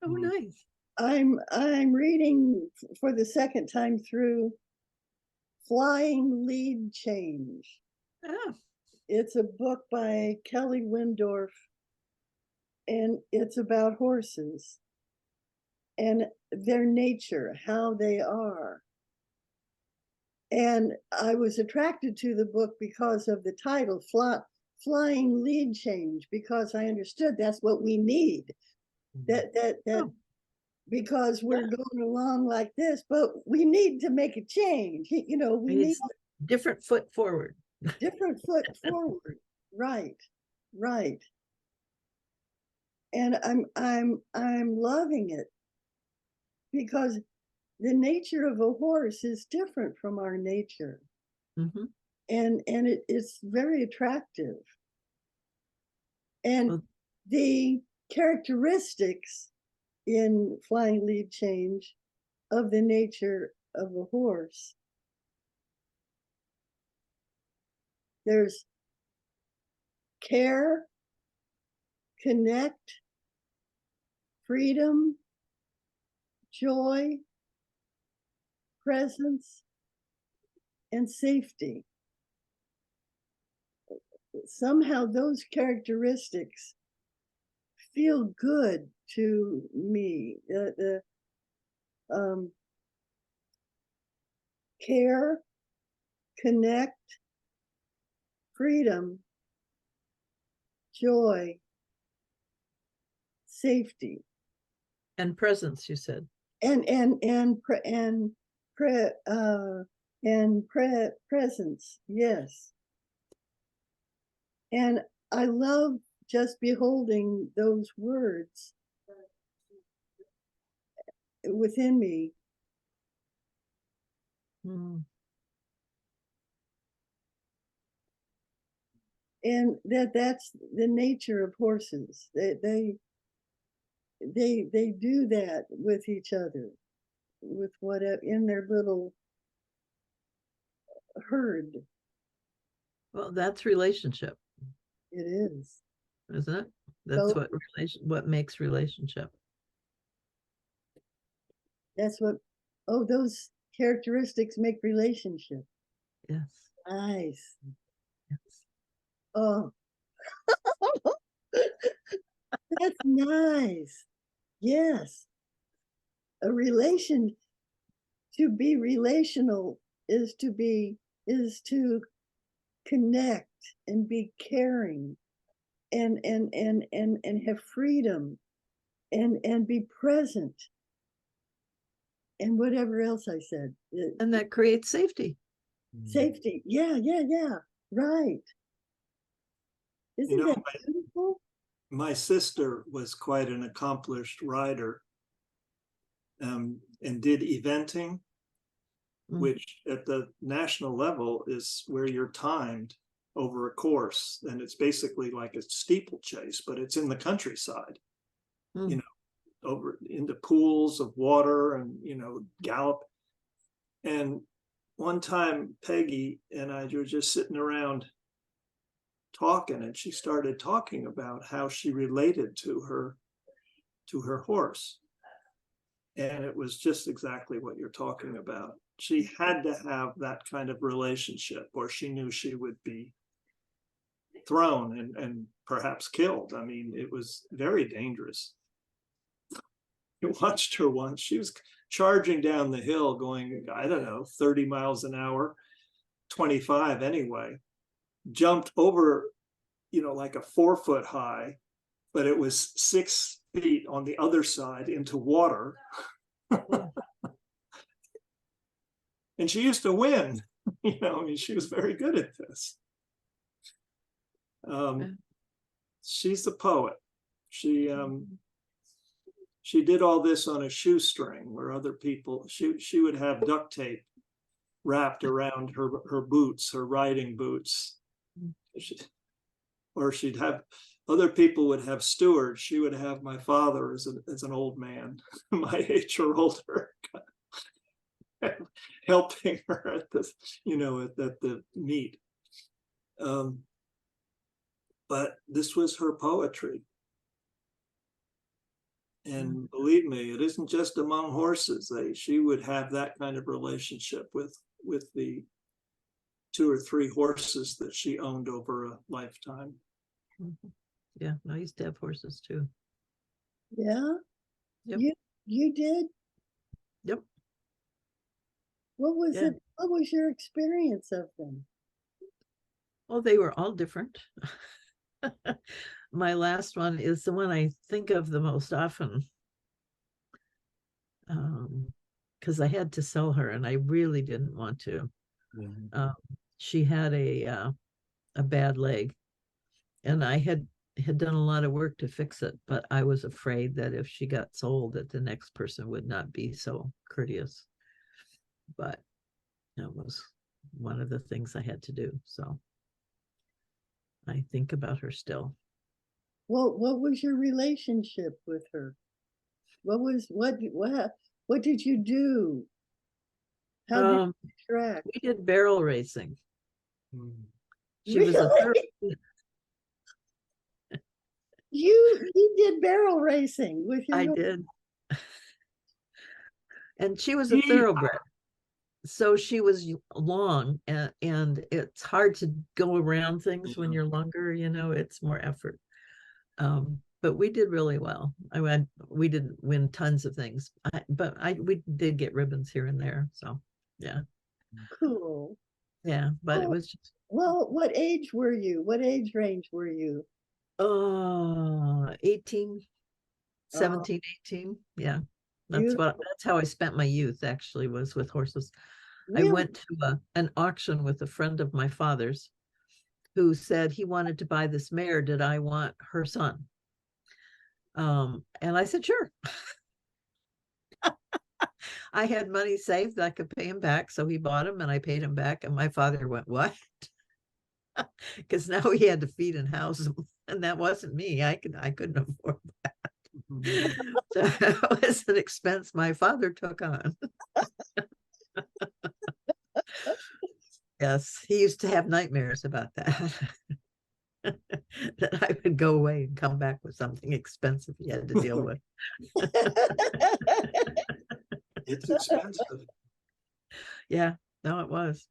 Oh, nice. I'm reading for the second time through Flying Lead Change. Oh. It's a book by Kelly Windorf, and it's about horses and their nature, how they are. And I was attracted to the book because of the title, Flying Lead Change, because I understood that's what we need. Because we're going along like this, but we need to make a change. We need different foot forward. Different foot forward. Right. And I'm loving it because the nature of a horse is different from our nature. Mm-hmm. And it's very attractive. And Well- the characteristics in flying lead change of the nature of a horse. There's care, connect, freedom, joy, presence, and safety. Somehow those characteristics feel good to me. Care, connect, freedom, joy, safety, And presence, you said. and presence. Yes. And I love just beholding those words within me. Mm. And that's the nature of horses. They do that with each other, with whatever in their little herd. Well, that's relationship, It is. isn't it? That's So what makes relationship. that's what, oh, those characteristics make relationship. Yes. Nice. Yes. Oh, that's nice. Yes. A relation, to be relational is to connect and be caring and have freedom and be present and whatever else I said. And that creates safety. Safety. Yeah. Right. Isn't You know, that beautiful? my sister was quite an accomplished rider, and did eventing, Mm. which at the national level is where you're timed over a course. And it's basically like a steeplechase, but it's in the countryside, Mm. you know, over into pools of water and, gallop. And one time Peggy and I were just sitting around talking, and she started talking about how she related to her horse. And it was just exactly what you're talking about. She had to have that kind of relationship, or she knew she would be thrown and perhaps killed. I mean, it was very dangerous. I watched her once. She was charging down the hill going, I don't know, 30 miles an hour, 25 anyway. Jumped over, like a 4-foot high, but it was 6 feet on the other side into water. And she used to win. I mean, she was very good at this. She's a poet. She did all this on a shoestring, where other people, she would have duct tape wrapped around her boots, her riding boots. Or she'd have, other people would have stewards. She would have my father as an old man, my age or older, helping her at this, at the meet. But this was her poetry. And believe me, it isn't just among horses. She would have that kind of relationship with the 2 or 3 horses that she owned over a lifetime. Yeah, I used to have horses too. Yeah. Yep. You did? Yep. What was Yeah. it? What was your experience of them? Oh, they were all different. My last one is the one I think of the most often, because I had to sell her and I really didn't want to. She had a bad leg, and I had done a lot of work to fix it, but I was afraid that if she got sold, that the next person would not be so courteous. But that was one of the things I had to do. So I think about her still. what was your relationship with her? What did you do? How did Um, you interact? we did barrel racing. Mm. She was a third, Really? You did barrel racing with your I horse? did. And she was a thoroughbred. So she was long, and it's hard to go around things when you're longer, it's more effort. But we did really well. We didn't win tons of things, but we did get ribbons here and there. So yeah, Cool. yeah. But it Well, was just what age were you? What age range were you? 18, Oh, 17, 18. Yeah. you That's how I spent my youth, actually, was with horses. I really? went to an auction with a friend of my father's who said he wanted to buy this mare. Did I want her son? And I said, sure. I had money saved that I could pay him back. So he bought him and I paid him back. And my father went, what? Because now he had to feed and house him. And that wasn't me. I couldn't afford that. So that was an expense my father took on. Yes, he used to have nightmares about that. That I would go away and come back with something expensive he had to deal with. It's expensive. Yeah, no, it was.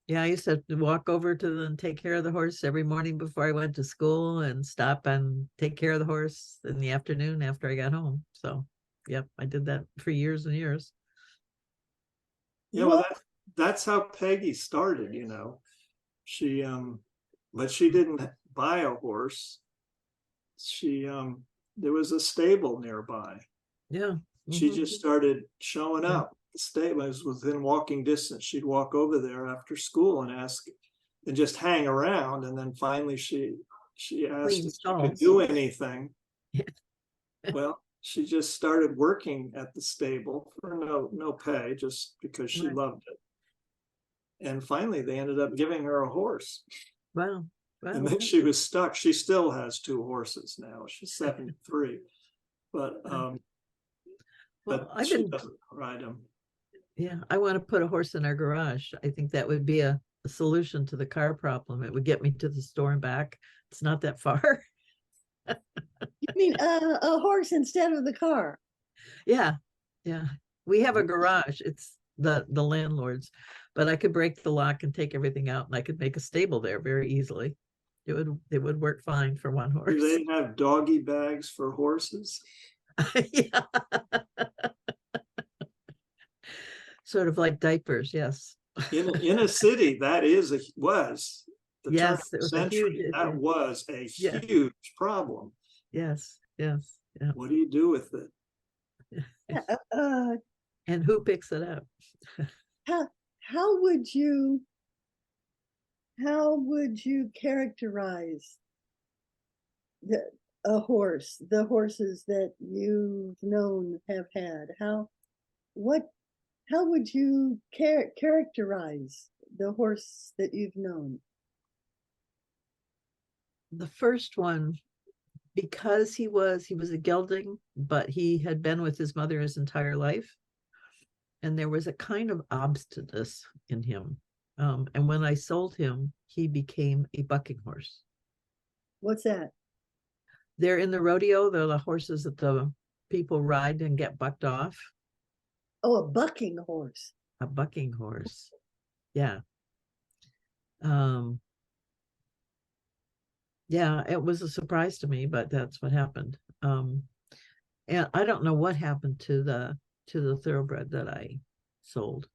Yeah, I used to walk over to them and take care of the horse every morning before I went to school and stop and take care of the horse in the afternoon after I got home. So, yep, I did that for years and years. Yeah, well, Well, that's how Peggy started, She but she didn't buy a horse. She there was a stable nearby. Yeah. She Mhm. just started showing Yeah. up. The stable was within walking distance. She'd walk over there after school and ask and just hang around. And then finally she asked Clean if she could stalls. do anything. Yeah. Well, she just started working at the stable for no pay, just because she Right. loved it. And finally they ended up giving her a horse. Wow. And Wow. then she was stuck. She still has two horses now. She's 73, but Well, I've she been, doesn't ride them. yeah, I want to put a horse in our garage. I think that would be a solution to the car problem. It would get me to the store and back. It's not that far. you mean a horse instead of the car? Yeah. Yeah. We have a garage. It's the landlord's, but I could break the lock and take everything out and I could make a stable there very easily. It would work fine for one Do horse. they have doggy bags for horses? Yeah. Sort of like diapers, yes. In a city, that was the turn of Yes, it the was a huge century. That issue. was a Yeah. huge problem. Yes, yes, yeah. What do you do with it? Uh, And who picks it up? how would you characterize the the horses that you've known have had? What how would you characterize the horse that you've known? The first one, because he was a gelding, but he had been with his mother his entire life. And there was a kind of obstinance in him. And when I sold him, he became a bucking horse. What's that? They're in the rodeo. They're the horses that the people ride and get bucked off. Oh, a bucking horse. A bucking horse. Yeah. Um, yeah, it was a surprise to me, but that's what happened. And I don't know what happened to the thoroughbred that I sold.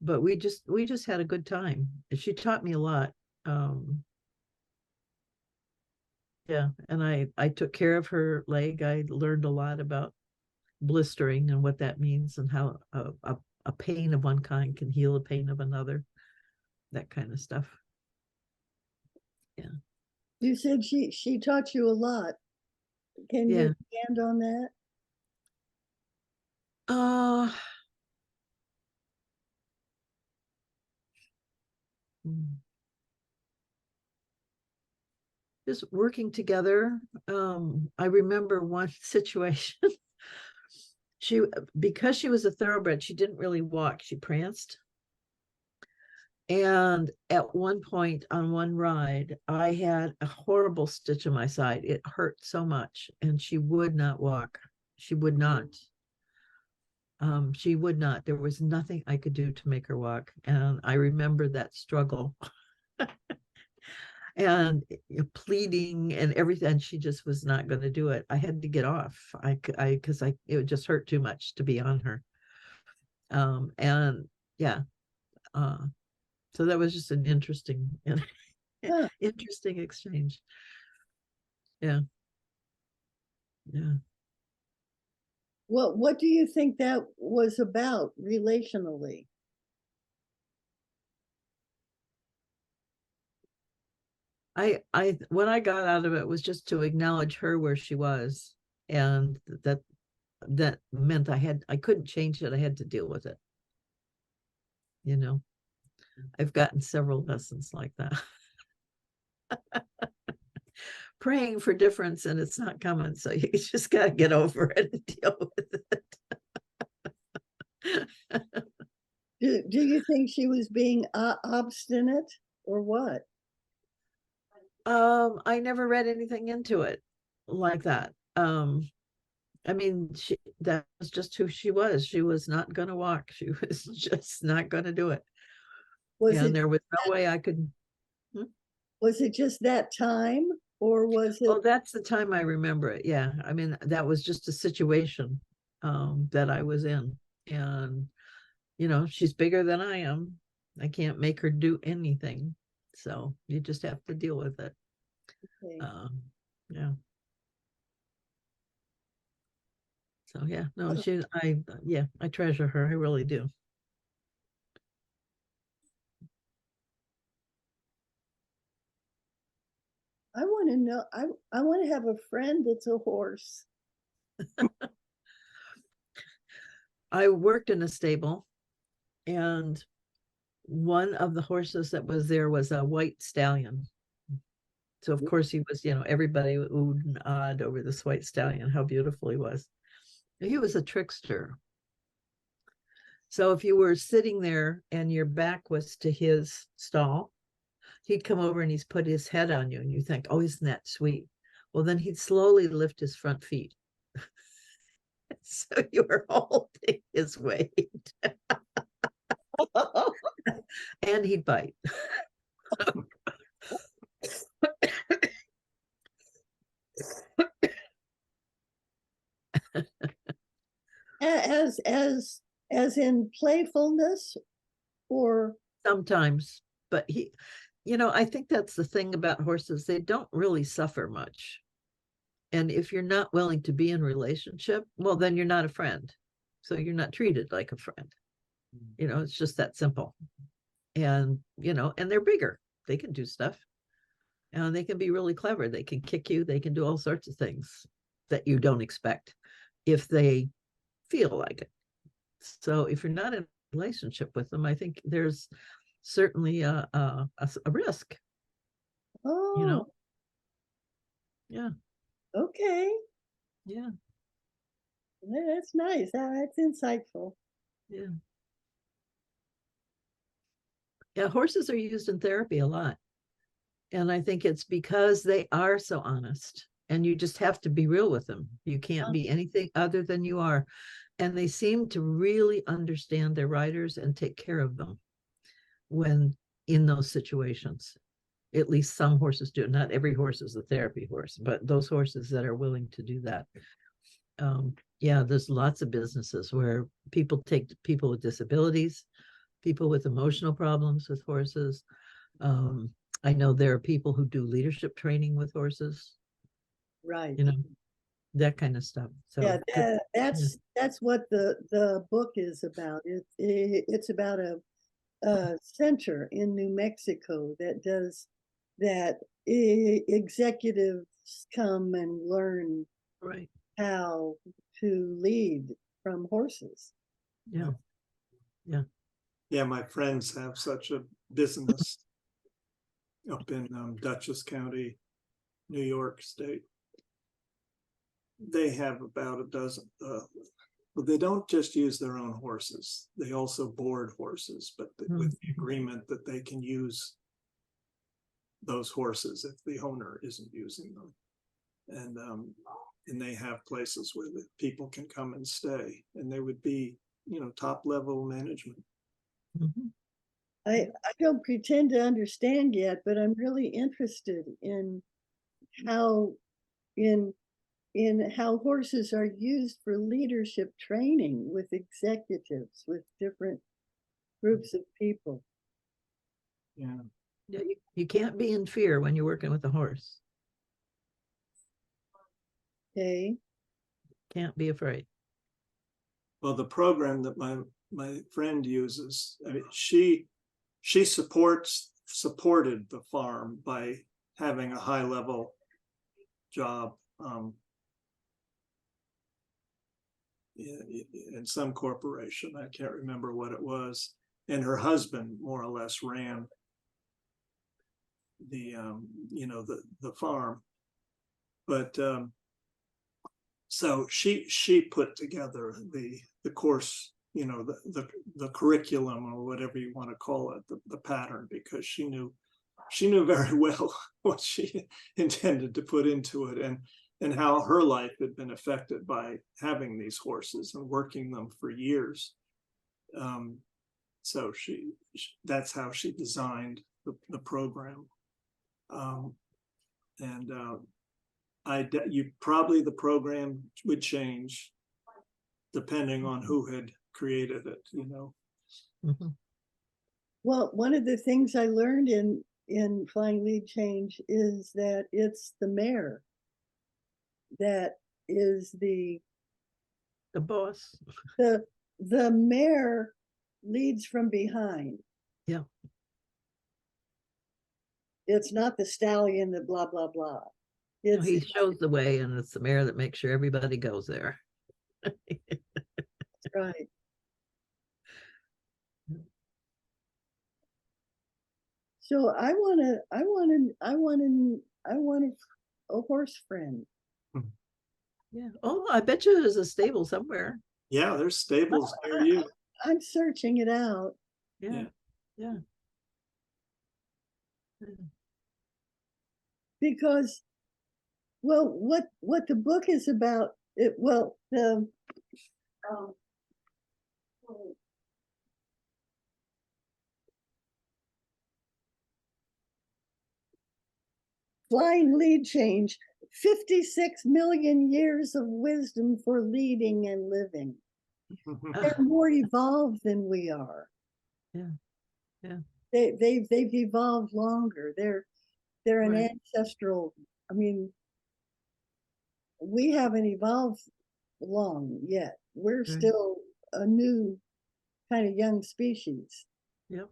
But we just had a good time. She taught me a lot. Um, yeah, and I took care of her leg. I learned a lot about blistering and what that means and how a pain of one kind can heal a pain of another, that kind of stuff. Yeah. You said she taught you a lot. Can you Yeah. expand on that? Uh hmm. just working together. I remember one situation. Because she was a thoroughbred, she didn't really walk, she pranced. And at one point on one ride, I had a horrible stitch in my side. It hurt so much, and she would not walk. She would not. She would not. There was nothing I could do to make her walk. And I remember that struggle and pleading and everything. And she just was not going to do it. I had to get off. Because it would just hurt too much to be on her. And yeah. So that was just an interesting interesting exchange. Yeah. Yeah. What do you think that was about relationally? What I got out of it was just to acknowledge her where she was, and that meant I couldn't change it. I had to deal with it. You know, I've gotten several lessons like that. Praying for difference, and it's not coming, so you just got to get over it and deal with it. Do you think she was being obstinate or what? I never read anything into it like that. I mean, that was just who she was. She was not going to walk. She was just not going to do it. And there was no way I could. Was it just that time, or was it? Oh, that's the time I remember it. Yeah. I mean, that was just a situation that I was in. And, she's bigger than I am. I can't make her do anything. So you just have to deal with it. Okay. Yeah. So yeah, no, I treasure her. I really do. I want to know. I want to have a friend that's a horse. I worked in a stable, and one of the horses that was there was a white stallion. So of course he was, everybody oohed and awed over this white stallion, how beautiful he was. He was a trickster. So if you were sitting there and your back was to his stall, he'd come over and he's put his head on you, and you think, oh, isn't that sweet? Well, then he'd slowly lift his front feet. So you were holding his weight. And he'd bite. as in playfulness, or sometimes, but I think that's the thing about horses. They don't really suffer much. And if you're not willing to be in relationship, well, then you're not a friend. So you're not treated like a friend. It's just that simple. And, and they're bigger. They can do stuff. And they can be really clever. They can kick you. They can do all sorts of things that you don't expect if they feel like it. So if you're not in a relationship with them, I think there's certainly a risk. oh, Yeah. Okay. Yeah. That's nice. That's insightful. Yeah. Yeah, horses are used in therapy a lot. And I think it's because they are so honest, and you just have to be real with them. You can't be anything other than you are. And they seem to really understand their riders and take care of them when in those situations. At least some horses do. Not every horse is a therapy horse, but those horses that are willing to do that. Yeah, there's lots of businesses where people take people with disabilities, people with emotional problems with horses. I know there are people who do leadership training with horses. Right. That kind of stuff. So yeah, that's what the book is about. It's about a center in New Mexico that does that. Executives come and learn how to lead from horses. Yeah, my friends have such a business up in Dutchess County, New York State. They have about a dozen, but they don't just use their own horses. They also board horses, but with the agreement that they can use those horses if the owner isn't using them. And they have places where the people can come and stay, and they would be, top level management. I don't pretend to understand yet, but I'm really interested in how how horses are used for leadership training with executives, with different groups of people. Yeah. Yeah, you can't be in fear when you're working with a horse. Okay. Can't be afraid. Well, the program that my friend uses, I mean, she supported the farm by having a high level job in some corporation. I can't remember what it was. And her husband more or less ran the farm. But so she put together the course, the curriculum, or whatever you want to call it, the pattern, because she knew very well what she intended to put into it, and how her life had been affected by having these horses and working them for years. So that's how she designed the program. Probably the program would change depending on who had created it, Well, one of the things I learned in Flying Lead Change is that it's the mare that is the boss. The mare leads from behind. Yeah. It's not the stallion that blah, blah, blah. He shows the way, and it's the mare that makes sure everybody goes there. That's right. So I want a horse friend. Yeah. Oh, I bet you there's a stable somewhere. Yeah, there's stables near you. I'm searching it out. Yeah. Yeah. Because, well, what the book is about, Flying Lead Change, 56 million years of wisdom for leading and living. They're more evolved than we are. Yeah. Yeah. They've evolved longer. They're an ancestral. I mean, we haven't evolved long yet. We're still a new kind of young species. Yep.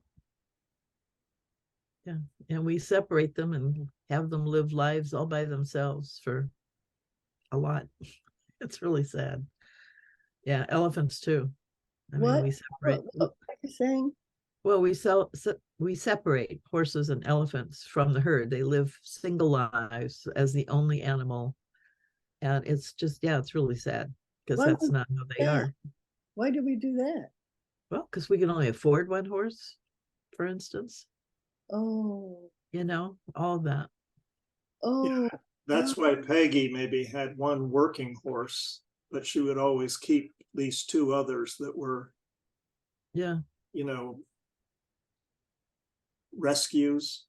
Yeah. And we separate them and have them live lives all by themselves for a lot. It's really sad. Yeah, elephants too. I mean, we separate. What are you saying? Well, we separate horses and elephants from the herd. They live single lives as the only animal, and it's just, yeah, it's really sad, because that's not how they are. Why do we do that? Well, because we can only afford one horse, for instance. Oh. All of that. Oh. Yeah, that's why Peggy maybe had one working horse, but she would always keep these two others that were, rescues.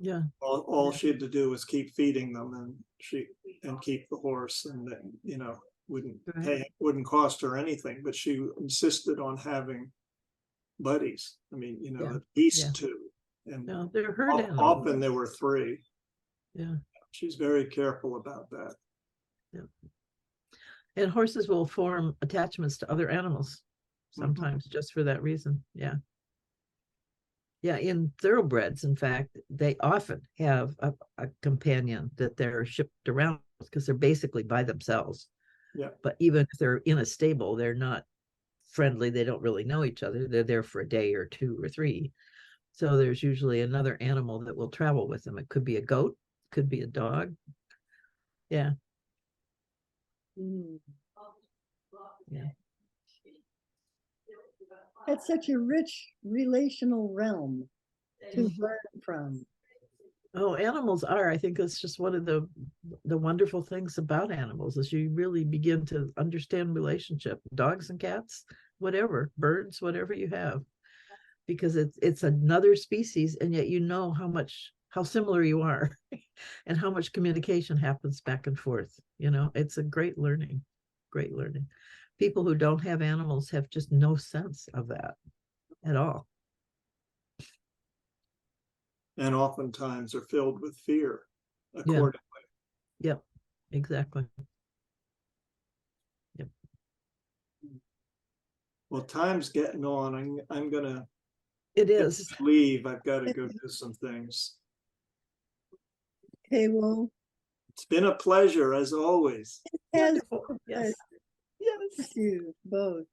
Yeah. All she had to do was keep feeding them, and keep the horse, and then, wouldn't cost her anything, but she insisted on having buddies. I mean, at least two. And no, they're herd animals. Often there were three. Yeah. She's very careful about that. Yeah. And horses will form attachments to other animals sometimes just for that reason. Yeah. Yeah, in thoroughbreds, in fact, they often have a companion that they're shipped around because they're basically by themselves. Yeah. But even if they're in a stable, they're not friendly. They don't really know each other. They're there for a day or two or three. So there's usually another animal that will travel with them. It could be a goat, could be a dog. Yeah, Mm. yeah. It's such a rich relational realm to Mhm. learn from. Oh, animals are. I think it's just one of the wonderful things about animals is you really begin to understand relationship. Dogs and cats, whatever, birds, whatever you have, because it's another species, and yet you know how similar you are, and how much communication happens back and forth. You know, it's a great learning, great learning. People who don't have animals have just no sense of that at all. And oftentimes are filled with fear Yeah. accordingly. Yep, exactly. Yep. Well, time's getting on. I'm gonna It is. leave. I've got to go do some things. Okay, well, It's been a pleasure as always. as Wonderful. Yes. Yes. you both.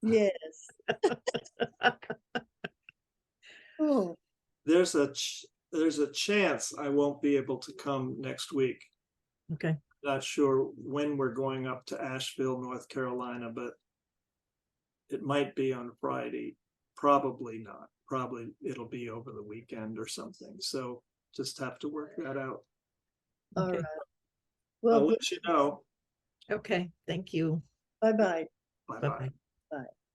Yes. Oh, There's a chance I won't be able to come next week. Okay. Not sure when we're going up to Asheville, North Carolina, but it might be on Friday. Probably not. Probably it'll be over the weekend or something. So just have to work that out. all Okay. right. I'll Well, let you know. Okay. Thank you. bye-bye. Bye bye. Bye-bye. Bye.